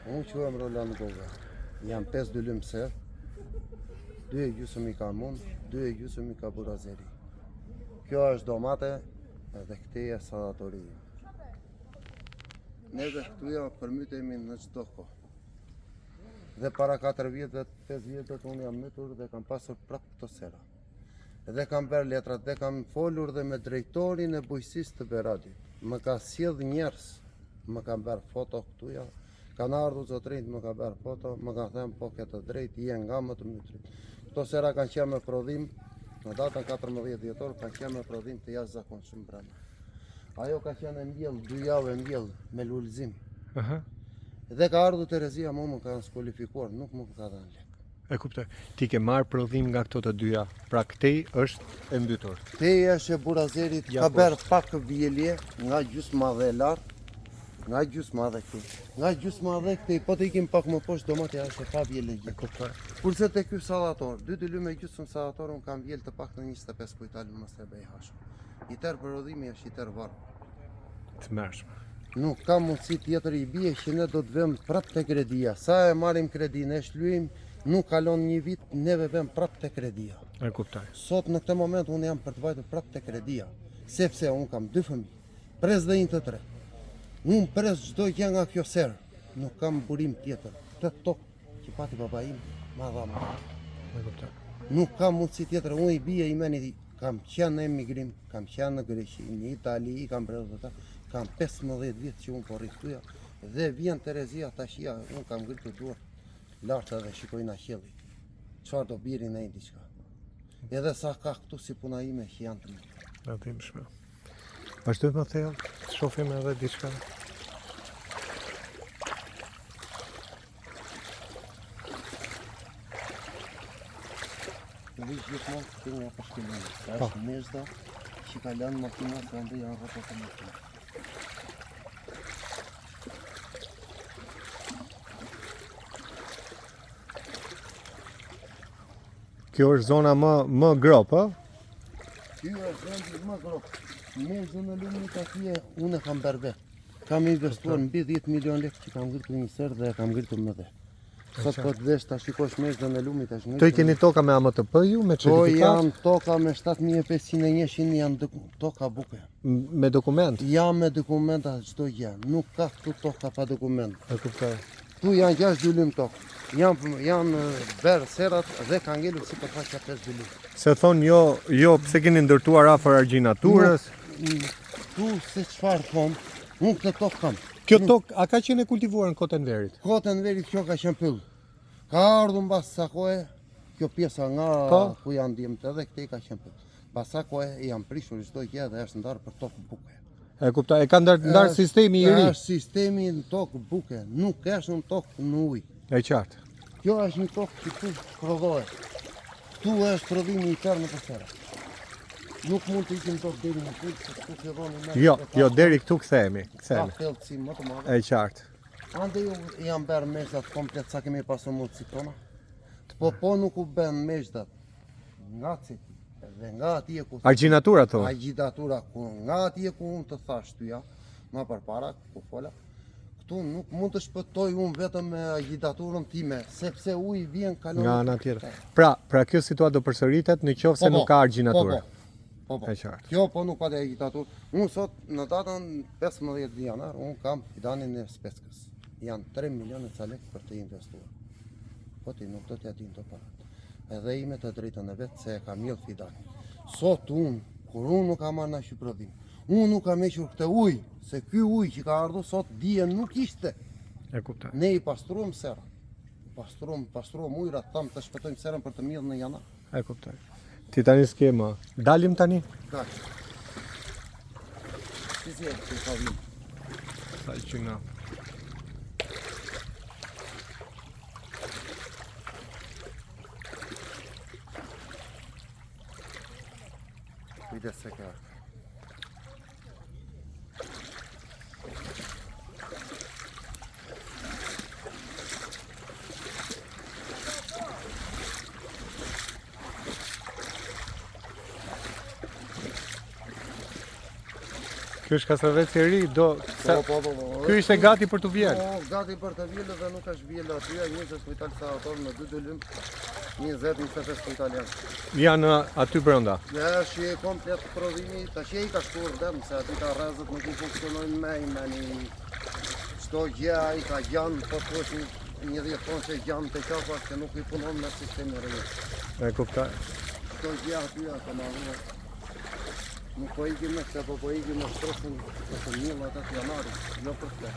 Unë quhem Roland Goga. Jam 5 dylim ser, 2,5 ka mund, 2,5 ka burazeri. Kjo është domate edhe këti e salatori. Neve këtuja përmytemi në çdo kohë. Dhe para 4 vjetëve, 5 vjetët unë jam mytur dhe kam pasur prapë këto sera. Dhe kam bërë letrat, dhe kam folur dhe me drejtorin e bujqësisë të Beradit. Më ka sjell njerëz, më ka bërë foto këtuja, kanë ardhur zotrinjt më ka bërë foto, më ka thënë po ke të drejtë, je nga më të mytrit. Këto sera kanë qenë me prodhim, në datën 14 dhjetor, kanë qenë me prodhim të jashtëzakonshëm brenda. Ajo ka qenë e mbjell, 2 javë e mbjell me lulëzim. Dhe ka ardhur Terezia më ka skualifikuar, nuk më ka dhënë lek. E kuptoj. Ti ke marrë prodhim nga këto të dyja. Pra këtej është e mbytur. Këtej është e burazerit, ka bërë pak vjelje nga gjysmë e lart, nga gjysmë këtu. Nga gjysmë këtej, po të ikim pak më poshtë domate është e pa vjelje. E kuptoj. Kurse te ky sallator, 2 dylim me gjysmë sallator un kam vjel të paktën 25 kujtal mos e bëj hash. I tërë prodhimi është i tërë varr. Të mërshme. Nuk ka mundësi tjetër i bie që ne do të vëmë prapë te kredia. Sa e marrim kredinë, e shlyejm, nuk kalon një vit, neve vëmë prapë te kredia. E kuptoj. Sot në këtë moment unë jam për të vajtur prapë te kredia, sepse unë kam 2 fëmijë, pres dhe 1 të 3. Unë pres çdo gjë nga kjo serë, nuk kam burim tjetër. Këtë tokë që pati baba im, ma dha më. E kuptoj. Nuk kam mundësi tjetër, unë i bie i meni, kam qenë në emigrim, kam qenë në Greqi, në Itali, i kam bërë dhe kam 15 vjetë që unë po rri këtuja, dhe vjen Terezia tashia, unë kam ngritur duart lartë dhe shikojna qielli. Çfarë do biri në diçka. Edhe sa ka këtu si puna ime që janë të mirë. E dimshme. Vazhdoj më thellë, të shohim edhe diçka. Në vishë gjithmonë këtë nga pashkimoni. Ka është mezda që ka lanë makina të ndë janë rrëtë të makina. Kjo është zona më grop, ë? Kjo është vendi më grop. Mezën e lumit atje unë e kam bërë vetë. Kam investuar mbi 10 milion lekë që kam ngritur një serë dhe kam ngritur më dhe. Sot po të vesh ta shikosh mezën e lumit është ngritur. To i keni toka me AMTP ju, me Po certifikat? janë toka me 7500 e 100 janë toka buke. Me dokument? Ja me dokumenta çdo gjë. Nuk ka këtu toka pa dokument. E kuptoj. Tu janë 6 dylim tokë. Janë berë serat dhe ka ngelur si për faqja 5 dylim. Se thonë jo pse keni ndërtuar afër argjinaturës? Tu se çfarë thonë, unë këtë tokë kam. Kjo tokë, a ka qenë e kultivuar në Kotën Verit? Kotën Verit kjo ka qenë pyll. Ka ardhur mbas sa kohe, kjo pjesa nga ku janë ndjemtë edhe këtej ka qenë pyll. Mbas sa kohe janë prishur çdo gjë dhe është ndarë për tokë buke. E kuptoj, e ka ndarë sistemi i ri. Është sistemi në tokë buke, nuk është në tokë në ujë. E qartë. Kjo është një tokë që tu prodhohet. Tu është prodhimi i tërë në përsera. Nuk mund të ikim tokë deri në fund, se këtu filloni me... Jo, deri këtu kthehemi. Ka thellësi më të madhe. E qartë. Ande janë bërë mezdat komplet sa kemi pasur mundësi tona. Po nuk u bën mezdat nga ceti dhe nga atje ku... Argjinatura thonë? Argjinatura ku nga atje ku unë të thash tyja, ma përpara, ku fola. Këtu nuk mund të shpëtoj unë vetëm me agitaturën time, sepse uji vjen kalon... Nga ana tjetër. Pra kjo situatë do përsëritet në qoftë se nuk ka argjinaturë. Po. E qartë. Kjo po nuk ka të agitaturë. Unë sot në datën 15 janar, unë kam fidanin e Speskës. Janë 3 milionë ca lekë për të investuar. Po ti nuk do t'ja din të parat. Edhe ime të drejtën e vetë se e kam mjellë fidanin. Sot unë, kur unë nuk kam marrë në shqiprodhim, unë nuk kam hequr këtë ujë, se ky ujë që ka ardhur sot dije nuk ishte. E kuptoj. Ne i pastruam serat. Pastruam ujrat, tham të shpëtojmë serën për të mjellë në janar. E kuptoj. Ti tani s'ke më. Dalim tani? Dalim. Si e të pavim? Sa që nga. Kujdes se ka. Ky është Kastraveci i ri, Po. ky ishte gati për të vjelë. Po, gati për të vjelë dhe nuk është vjelë aty, 20 kujtal sa ator me 2 dylym, 20-25 kujtal janë. Janë aty brenda. Dhe është i komplet prodhimi, tash i ka shkuar dëm, se aty ka rrezët nuk i funksionojnë me një çdo gjë ai ka gjan, po thoshin një 10 ton që gjan të qapa që nuk i punon me sistemin rreth. E kuptoj. Çdo gjë aty ka marrë. Nuk po ikim me se po ikim me strosin ose millat atë janarit, jo për këtë.